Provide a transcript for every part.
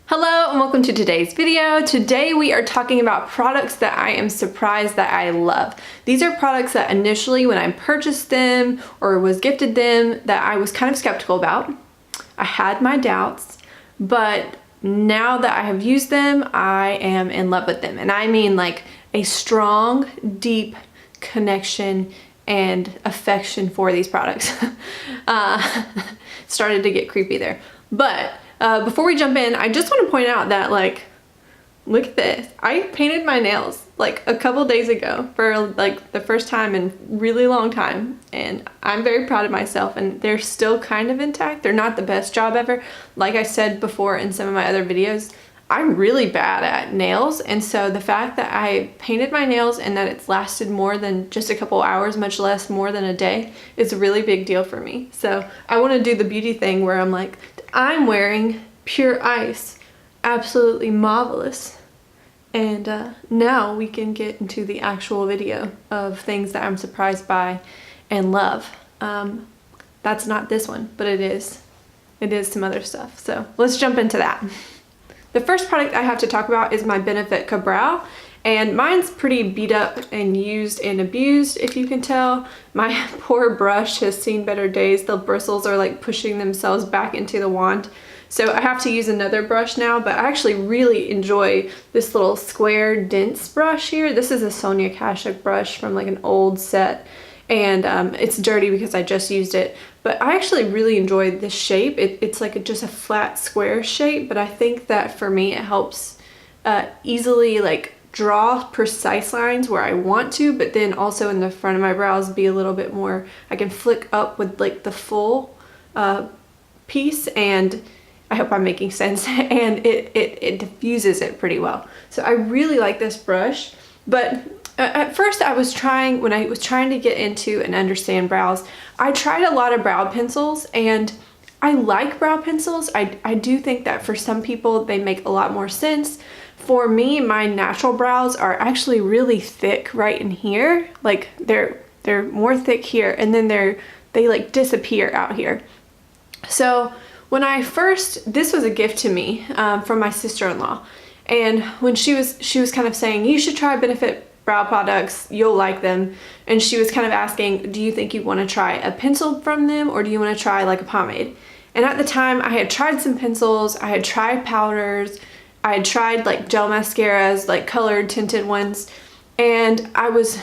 Hello and welcome to today's video. Today we are talking about products that I am surprised that I love. These are products that initially when I purchased them or was gifted them that I was kind of skeptical about. I had my doubts, but now that I have used them, I am in love with them. And I mean like a strong, deep connection and affection for these products. Started to get creepy there. But before we jump in, I just want to point out that, like, look at this. I painted my nails like a couple days ago for like the first time in a really long time, and I'm very proud of myself, and they're still kind of intact. They're not the best job ever. Like I said before in some of my other videos, I'm really bad at nails, and so the fact that I painted my nails and that it's lasted more than just a couple hours, much less more than a day, is a really big deal for me. So I want to do the beauty thing where I'm like, I'm wearing Pure Ice, absolutely marvelous. And now we can get into the actual video of things that I'm surprised by and love. That's not this one, but it is some other stuff. So let's jump into that. The first product I have to talk about is my Benefit Ka-Brow, and mine's pretty beat up and used and abused, if you can tell. My poor brush has seen better days. The bristles are like pushing themselves back into the wand. So I have to use another brush now, but I actually really enjoy this little square dense brush here. This is a Sonia Kashuk brush from like an old set, and it's dirty because I just used it. But I actually really enjoy this shape. It's like just a flat square shape, but I think that for me it helps easily like draw precise lines where I want to, but then also in the front of my brows be a little bit more, I can flick up with like the full piece, and I hope I'm making sense, and it diffuses it pretty well. So I really like this brush, but at first when I was trying to get into and understand brows, I tried a lot of brow pencils, and I like brow pencils. I do think that for some people they make a lot more sense. For me, my natural brows are actually really thick right in here. Like they're more thick here, and then they like disappear out here. So when this was a gift to me from my sister-in-law, and when she was kind of saying, you should try Benefit brow products, you'll like them, and she was kind of asking, do you think you want to try a pencil from them, or do you want to try like a pomade? And at the time I had tried some pencils, I had tried powders, I had tried like gel mascaras, like colored tinted ones, and I was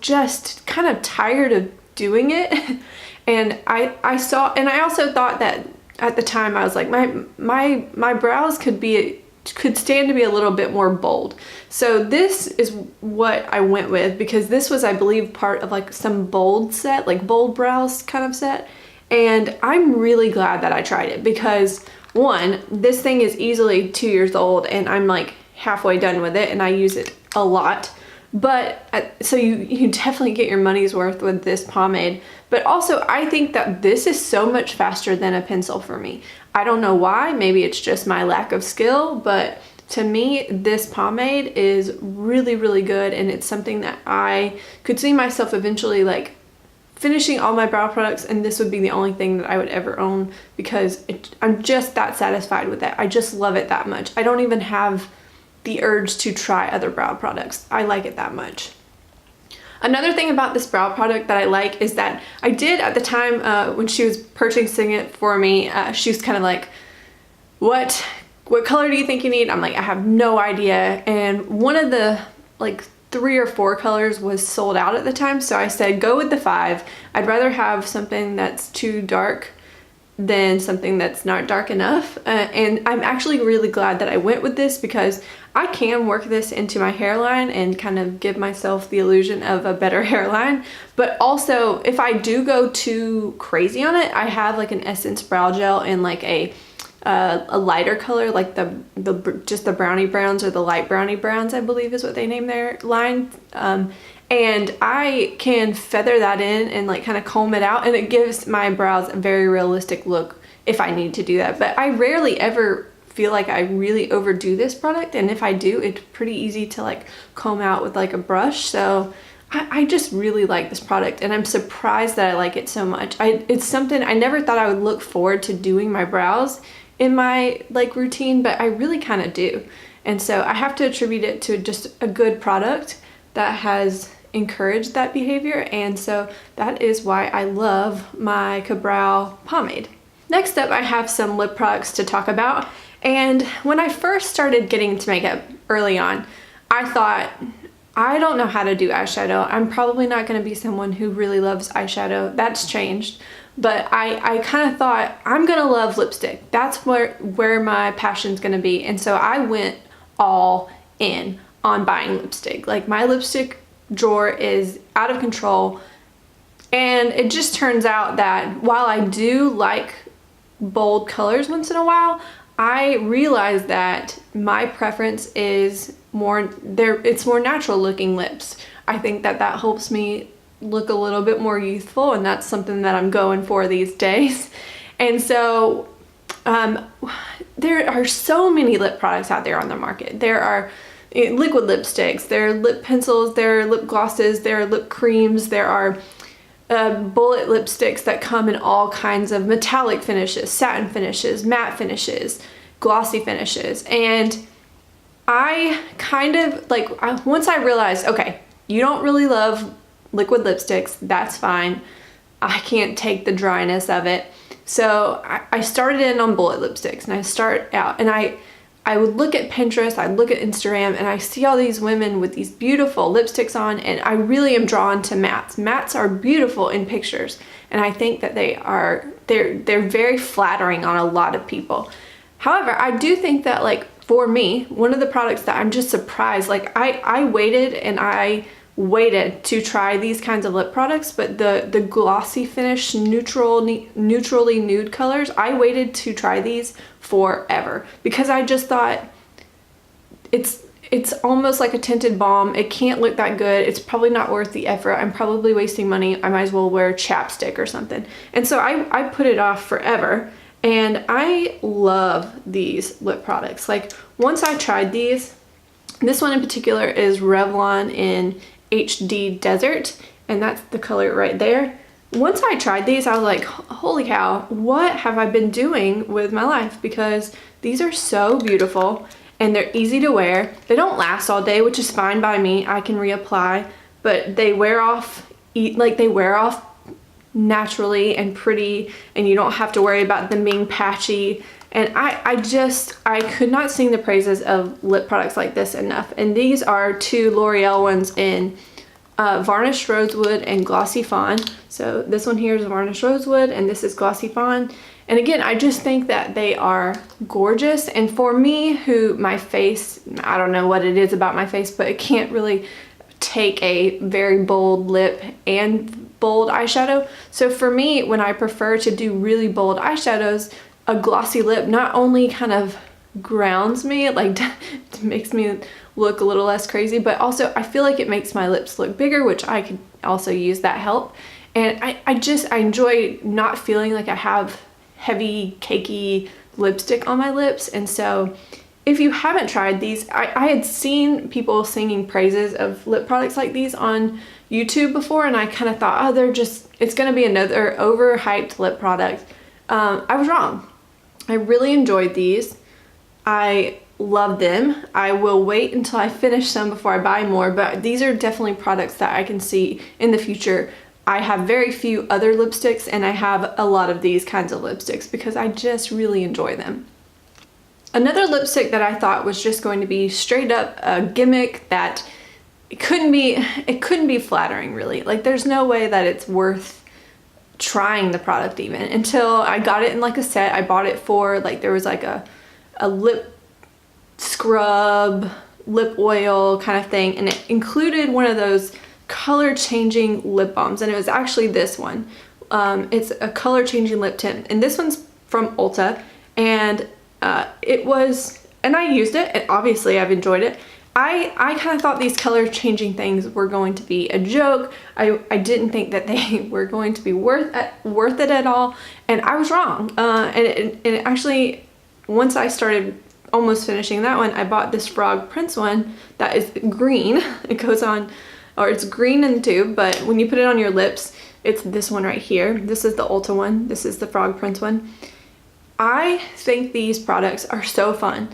just kind of tired of doing it. And I also thought that at the time I was like, my brows could stand to be a little bit more bold. So this is what I went with, because this was, I believe, part of like some bold set, like bold brows kind of set. And I'm really glad that I tried it, because one, this thing is easily 2 years old, and I'm like halfway done with it, and I use it a lot. But so you definitely get your money's worth with this pomade. But also I think that this is so much faster than a pencil for me. I don't know why, maybe it's just my lack of skill, but to me this pomade is really, really good, and it's something that I could see myself eventually like finishing all my brow products, and this would be the only thing that I would ever own, because I'm just that satisfied with it. I just love it that much. I don't even have the urge to try other brow products. I like it that much. Another thing about this brow product that I like is that I did at the time when she was purchasing it for me, she was kind of like, what color do you think you need? I'm like, I have no idea. And one of the like 3 or 4 colors was sold out at the time, so I said go with the 5. I'd rather have something that's too dark than something that's not dark enough. And I'm actually really glad that I went with this, because I can work this into my hairline and kind of give myself the illusion of a better hairline. But also, if I do go too crazy on it, I have like an Essence brow gel in like a lighter color, like just the brownie browns, or the light brownie browns, I believe is what they name their line. And I can feather that in and like kind of comb it out, and it gives my brows a very realistic look if I need to do that. But I rarely ever feel like I really overdo this product, and if I do, it's pretty easy to like comb out with like a brush. So I just really like this product, and I'm surprised that I like it so much. It's something I never thought I would look forward to doing my brows, in my like routine, but I really kind of do. And so I have to attribute it to just a good product that has encouraged that behavior. And so that is why I love my Ka-Brow pomade. Next up, I have some lip products to talk about. And when I first started getting into makeup early on, I thought, I don't know how to do eyeshadow. I'm probably not going to be someone who really loves eyeshadow. That's changed. But I kind of thought, I'm going to love lipstick. That's where my passion's going to be. And so I went all in on buying lipstick. Like, my lipstick drawer is out of control. And it just turns out that while I do like bold colors once in a while, I realize that my preference is it's more natural looking lips. I think that helps me look a little bit more youthful, and that's something that I'm going for these days. And so there are so many lip products out there on the market. There are liquid lipsticks, there are lip pencils, there are lip glosses, there are lip creams, there are bullet lipsticks that come in all kinds of metallic finishes, satin finishes, matte finishes, glossy finishes. And I kind of like, once I realized, okay, you don't really love liquid lipsticks, that's fine. I can't take the dryness of it. So I started in on bullet lipsticks, and I start out, and I would look at Pinterest, I'd look at Instagram, and I see all these women with these beautiful lipsticks on, and I really am drawn to mattes. Mattes are beautiful in pictures, and I think that they're very flattering on a lot of people. However, I do think that, like, for me, one of the products that I'm just surprised, like, I waited to try these kinds of lip products, but the glossy finish, neutrally nude colors, I waited to try these forever because I just thought it's almost like a tinted balm. It can't look that good. It's probably not worth the effort. I'm probably wasting money. I might as well wear chapstick or something. And so I put it off forever. And I love these lip products. Like, once I tried these, this one in particular is Revlon in HD Desert, and that's the color right there. Once I tried these, I was like, holy cow, what have I been doing with my life? Because these are so beautiful and they're easy to wear. They don't last all day, which is fine by me. I can reapply, but they wear off, naturally and pretty, and you don't have to worry about them being patchy. And I could not sing the praises of lip products like this enough. And these are two L'Oreal ones in Varnished Rosewood and Glossy Fawn. So this one here is Varnished Rosewood, and this is Glossy Fawn. And again, I just think that they are gorgeous. And for me, my face, I don't know what it is about my face, but it can't really take a very bold lip and bold eyeshadow. So for me, when I prefer to do really bold eyeshadows, a glossy lip not only kind of grounds me, like makes me look a little less crazy, but also I feel like it makes my lips look bigger, which I could also use that help. And I enjoy not feeling like I have heavy, cakey lipstick on my lips. And so if you haven't tried these, I had seen people singing praises of lip products like these on YouTube before, and I kind of thought, oh, it's gonna be another overhyped lip product. I was wrong. I really enjoyed these. I love them. I will wait until I finish some before I buy more, but these are definitely products that I can see in the future. I have very few other lipsticks, and I have a lot of these kinds of lipsticks because I just really enjoy them. Another lipstick that I thought was just going to be straight up a gimmick that it couldn't be flattering, really. Like, there's no way that it's worth trying the product even, until I got it in like a set. I bought it for, like, there was like a lip scrub, lip oil kind of thing, and it included one of those color changing lip balms, and it was actually this one. It's a color changing lip tint, and this one's from Ulta, and I used it, and obviously I've enjoyed it. I kind of thought these color changing things were going to be a joke. I didn't think that they were going to be worth it at all, and I was wrong. And it actually, once I started almost finishing that one, I bought this Frog Prince one that is green. It goes on, or it's green in the tube, but when you put it on your lips, it's this one right here. This is the Ulta one. This is the Frog Prince one. I think these products are so fun.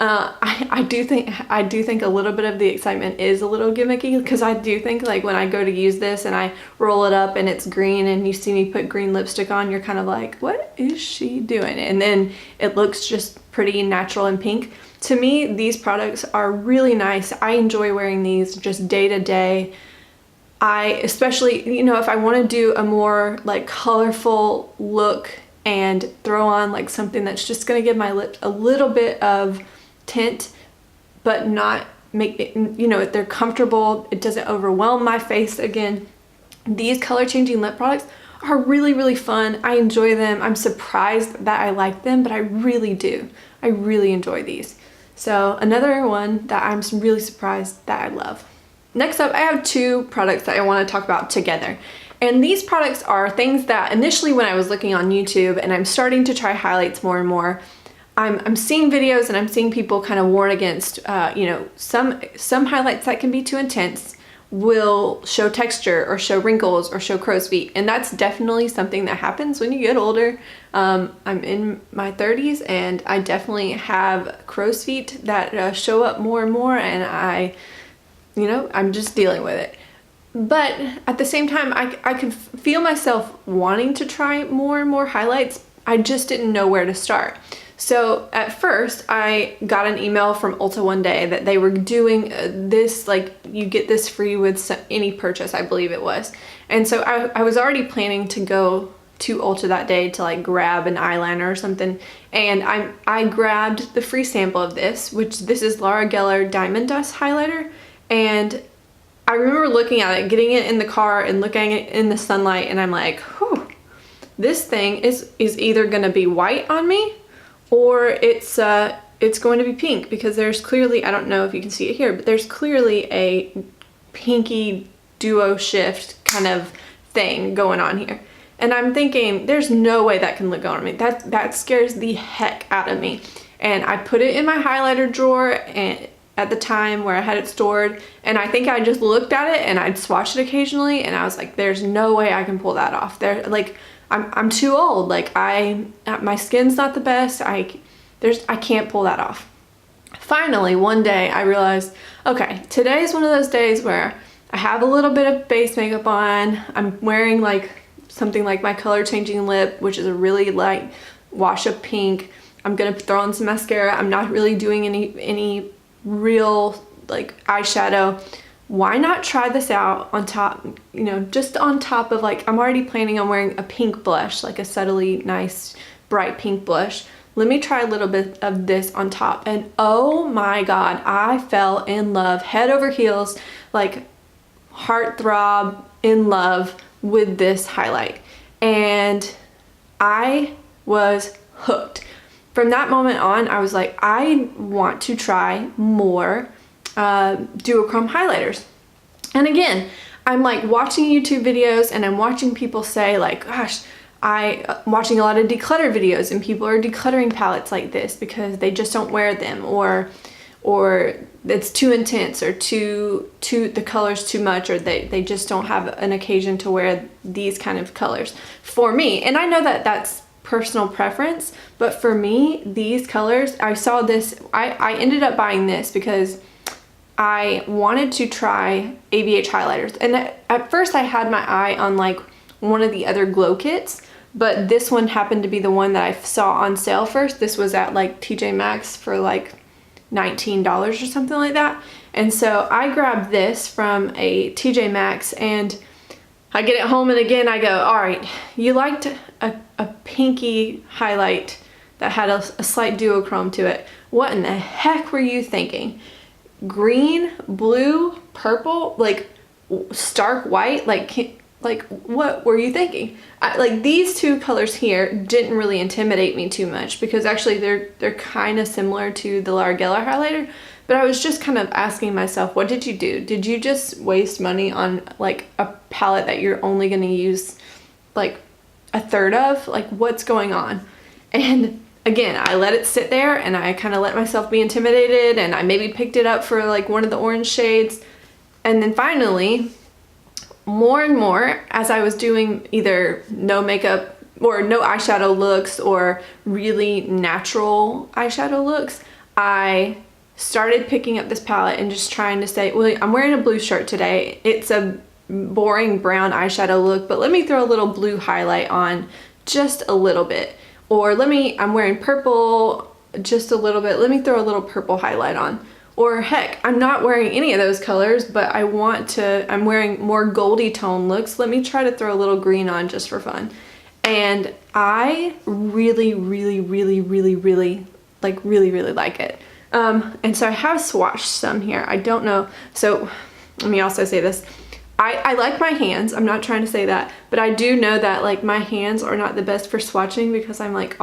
I do think a little bit of the excitement is a little gimmicky, because I do think like when I go to use this and I roll it up and it's green and you see me put green lipstick on, you're kind of like, what is she doing? And then it looks just pretty natural and pink. To me, these products are really nice. I enjoy wearing these just day to day. Especially, you know, if I want to do a more like colorful look and throw on like something that's just going to give my lips a little bit of tint, but not make it, you know, they're comfortable, it doesn't overwhelm my face. Again, these color changing lip products are really, really fun. I enjoy them. I'm surprised that I like them, but I really do. I really enjoy these. So another one that I'm really surprised that I love. Next up, I have two products that I want to talk about together. And these products are things that initially when I was looking on YouTube and I'm starting to try highlights more and more, I'm seeing videos and I'm seeing people kind of warn against, you know, some highlights that can be too intense will show texture or show wrinkles or show crow's feet. And that's definitely something that happens when you get older. I'm in my 30s and I definitely have crow's feet that show up more and more, and you know, I'm just dealing with it. But at the same time, I could feel myself wanting to try more and more highlights. I just didn't know where to start. So at first I got an email from Ulta one day that they were doing this, like you get this free with any purchase, I believe it was. And so I was already planning to go to Ulta that day to like grab an eyeliner or something. And I grabbed the free sample of this, which this is Laura Geller Diamond Dust highlighter. And I remember looking at it, getting it in the car and looking at it in the sunlight, and I'm like, whew, this thing is either gonna be white on me or it's going to be pink, because there's clearly, I don't know if you can see it here, but there's clearly a pinky duo shift kind of thing going on here. And I'm thinking, there's no way that can look good on me. That scares the heck out of me. And I put it in my highlighter drawer and at the time where I had it stored, and I think I just looked at it and I'd swatch it occasionally, and I was like, there's no way I can pull that off. Like I'm too old. Like my skin's not the best. I can't pull that off. Finally, one day I realized, okay, today's one of those days where I have a little bit of base makeup on. I'm wearing like something like my color changing lip, which is a really light wash of pink. I'm gonna throw on some mascara. I'm not really doing any real like eyeshadow. Why not try this out on top, you know, just on top of, like, I'm already planning on wearing a pink blush, like a subtly nice bright pink blush. Let me try a little bit of this on top, and oh my god, I fell in love, head over heels, like heartthrob in love with this highlight, and I was hooked. From that moment on, I was like, I want to try more duochrome highlighters. And again, I'm like watching YouTube videos and I'm watching people say like, gosh, I'm watching a lot of declutter videos and people are decluttering palettes like this because they just don't wear them, or it's too intense, or the color's too much, or they just don't have an occasion to wear these kind of colors. For me, and I know that that's personal preference, but for me, these colors, I saw this, I ended up buying this because I wanted to try ABH highlighters. And at first I had my eye on like one of the other glow kits, but this one happened to be the one that I saw on sale first. This was at like TJ Maxx for like $19 or something like that. And so I grabbed this from a TJ Maxx, and I get it home, and again I go, all right, you liked a pinky highlight that had a slight duochrome to it. What in the heck were you thinking? Green, blue, purple, like stark white, like what were you thinking? Like these two colors here didn't really intimidate me too much, because actually they're kind of similar to the Laura Geller highlighter, but I was just kind of asking myself, what did you do? Did you just waste money on like a palette that you're only going to use like a third of? Like, what's going on? And again, I let it sit there and I kind of let myself be intimidated, and I maybe picked it up for like one of the orange shades. And then finally, more and more, as I was doing either no makeup or no eyeshadow looks or really natural eyeshadow looks, I started picking up this palette and just trying to say, well, I'm wearing a blue shirt today. It's a boring brown eyeshadow look, but let me throw a little blue highlight on just a little bit. Or I'm wearing purple just a little bit. Let me throw a little purple highlight on. Or heck, I'm not wearing any of those colors, but I'm wearing more goldy tone looks. Let me try to throw a little green on just for fun. And I really, really, really, really, really like it. And so I have swatched some here. I don't know. So let me also say this. I like my hands. I'm not trying to say that, but I do know that like my hands are not the best for swatching because I'm like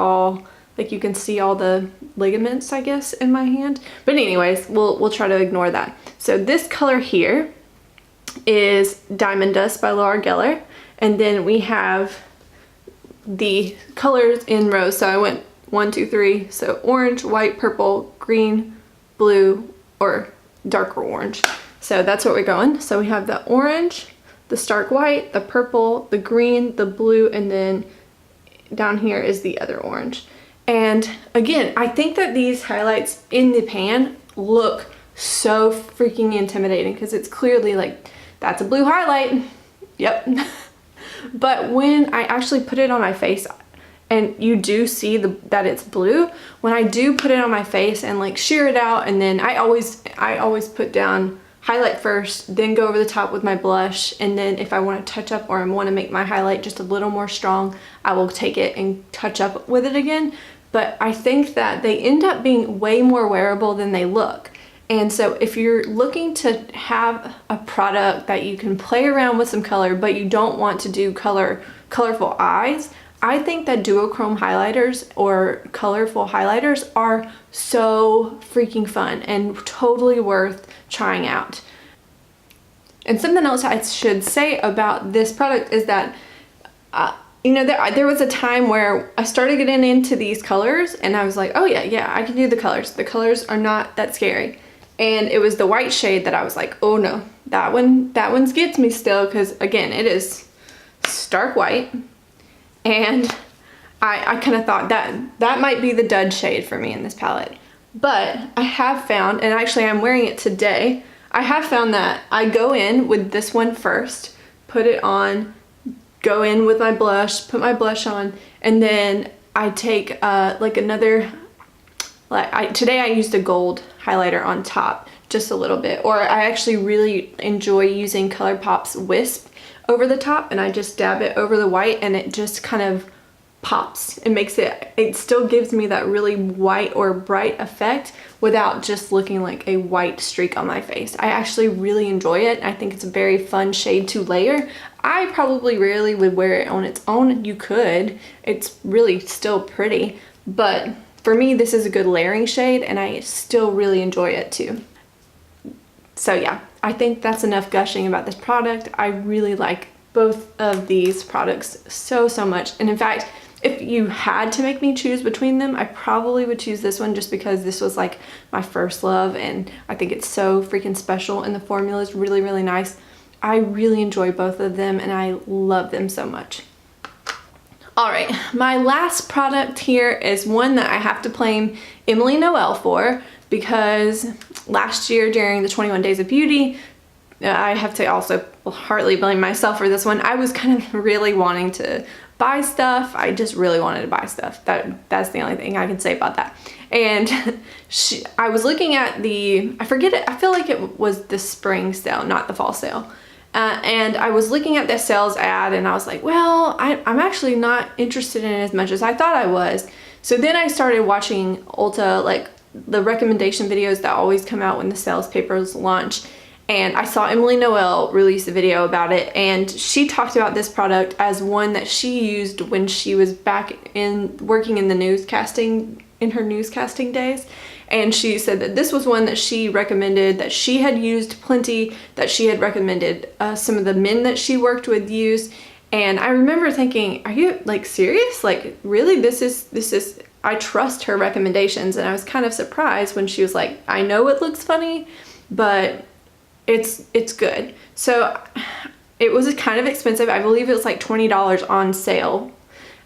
you can see all the ligaments, I guess, in my hand. But anyways, we'll try to ignore that. So this color here is Diamond Dust by Laura Geller. And then we have the colors in rows. So I went 1, 2, 3. So orange, white, purple, green, blue, or darker orange. So that's what we're going. So we have the orange, the stark white, the purple, the green, the blue, and then down here is the other orange. And again, I think that these highlights in the pan look so freaking intimidating because it's clearly like, that's a blue highlight. Yep. But when I actually put it on my face, and you do see that it's blue, when I do put it on my face and like sheer it out, and then I always put down highlight first, then go over the top with my blush, and then if I want to touch up or I want to make my highlight just a little more strong, I will take it and touch up with it again. But I think that they end up being way more wearable than they look. And so if you're looking to have a product that you can play around with some color, but you don't want to do colorful eyes, I think that duochrome highlighters or colorful highlighters are so freaking fun and totally worth trying out. And something else I should say about this product is that you know, there was a time where I started getting into these colors and I was like, oh yeah, I can do the colors. The colors are not that scary. And it was the white shade that I was like, oh no, that one gets me still, because again, it is stark white. And I kind of thought that might be the dud shade for me in this palette. But I have found, and actually I'm wearing it today, I have found that I go in with this one first, put it on, go in with my blush, put my blush on, and then I take like another, today I used a gold highlighter on top, just a little bit. Or I actually really enjoy using ColourPop's Wisp over the top, and I just dab it over the white and it just kind of pops. It still gives me that really white or bright effect without just looking like a white streak on my face. I actually really enjoy it. I think it's a very fun shade to layer. I probably rarely would wear it on its own. You could. It's really still pretty, but for me, this is a good layering shade and I still really enjoy it too. So yeah, I think that's enough gushing about this product. I really like both of these products so much. And in fact, if you had to make me choose between them, I probably would choose this one just because this was like my first love and I think it's so freaking special and the formula is really, really nice. I really enjoy both of them and I love them so much. All right, my last product here is one that I have to blame Emily Noel for, because last year during the 21 Days of Beauty, I have to also hardly blame myself for this one. I was kind of really wanting to buy stuff. I just really wanted to buy stuff. That's the only thing I can say about that. And I was looking at I forget it, I feel like it was the spring sale, not the fall sale. And I was looking at the sales ad and I was like, well, I'm actually not interested in it as much as I thought I was. So then I started watching Ulta, like the recommendation videos that always come out when the sales papers launch. And I saw Emily Noel release a video about it, and she talked about this product as one that she used when she was back working in the newscasting, in her newscasting days. And she said that this was one that she recommended, that she had used plenty, that she had recommended some of the men that she worked with use. And I remember thinking, are you like serious? Like really, this is, I trust her recommendations. And I was kind of surprised when she was like, I know it looks funny, but it's good. So it was kind of expensive. I believe it was like $20 on sale.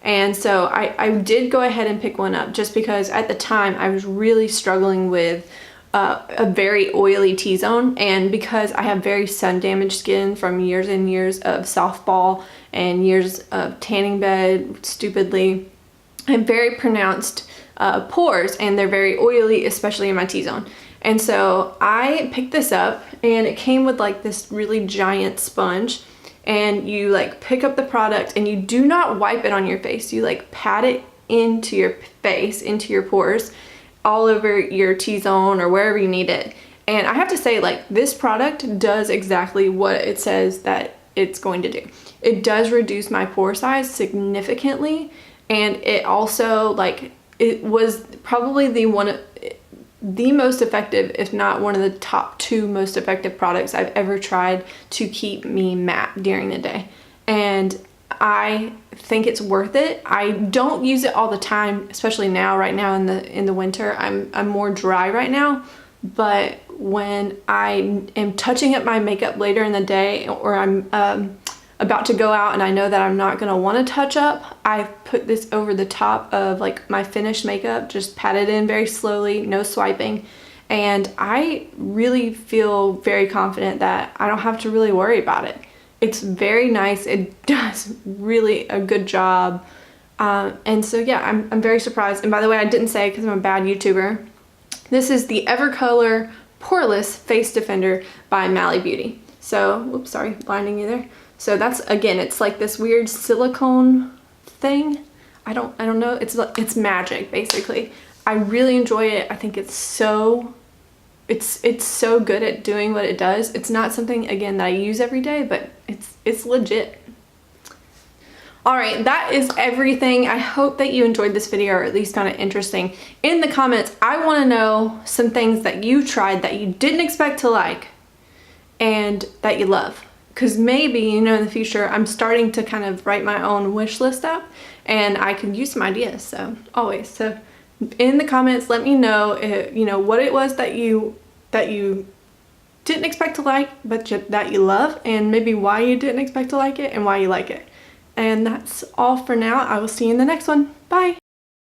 And so I did go ahead and pick one up just because at the time I was really struggling with a very oily T-zone, and because I have very sun damaged skin from years and years of softball and years of tanning bed stupidly, I have very pronounced pores, and they're very oily, especially in my T-zone. And so I picked this up, and it came with like this really giant sponge, and you like pick up the product and you do not wipe it on your face. You like pat it into your face, into your pores, all over your T-zone or wherever you need it. And I have to say, like, this product does exactly what it says that it's going to do. It does reduce my pore size significantly, and it also, like, it was probably the most effective, if not one of the top 2 most effective products I've ever tried to keep me matte during the day. And I think it's worth it. I don't use it all the time, especially now, right now in the winter. I'm more dry right now, but when I am touching up my makeup later in the day, or I'm about to go out and I know that I'm not gonna want to touch up, I put this over the top of like my finished makeup, just pat it in very slowly, no swiping, and I really feel very confident that I don't have to really worry about it. It's very nice. It does really a good job. And so yeah, I'm very surprised. And by the way, I didn't say because I'm a bad YouTuber. This is the Evercolor Poreless Face Defender by Mally Beauty. So, whoops, sorry, blinding you there. So that's, again, it's like this weird silicone thing. I don't know. It's magic, basically. I really enjoy it. I think it's so good at doing what it does. It's not something, again, that I use every day, but it's legit. All right, that is everything. I hope that you enjoyed this video, or at least found it interesting. In the comments, I want to know some things that you tried that you didn't expect to like and that you love. Because maybe, you know, in the future, I'm starting to kind of write my own wish list up, and I could use some ideas, so always. So in the comments, let me know, you know, what it was that you didn't expect to like, but that you love, and maybe why you didn't expect to like it and why you like it. And that's all for now. I will see you in the next one. Bye!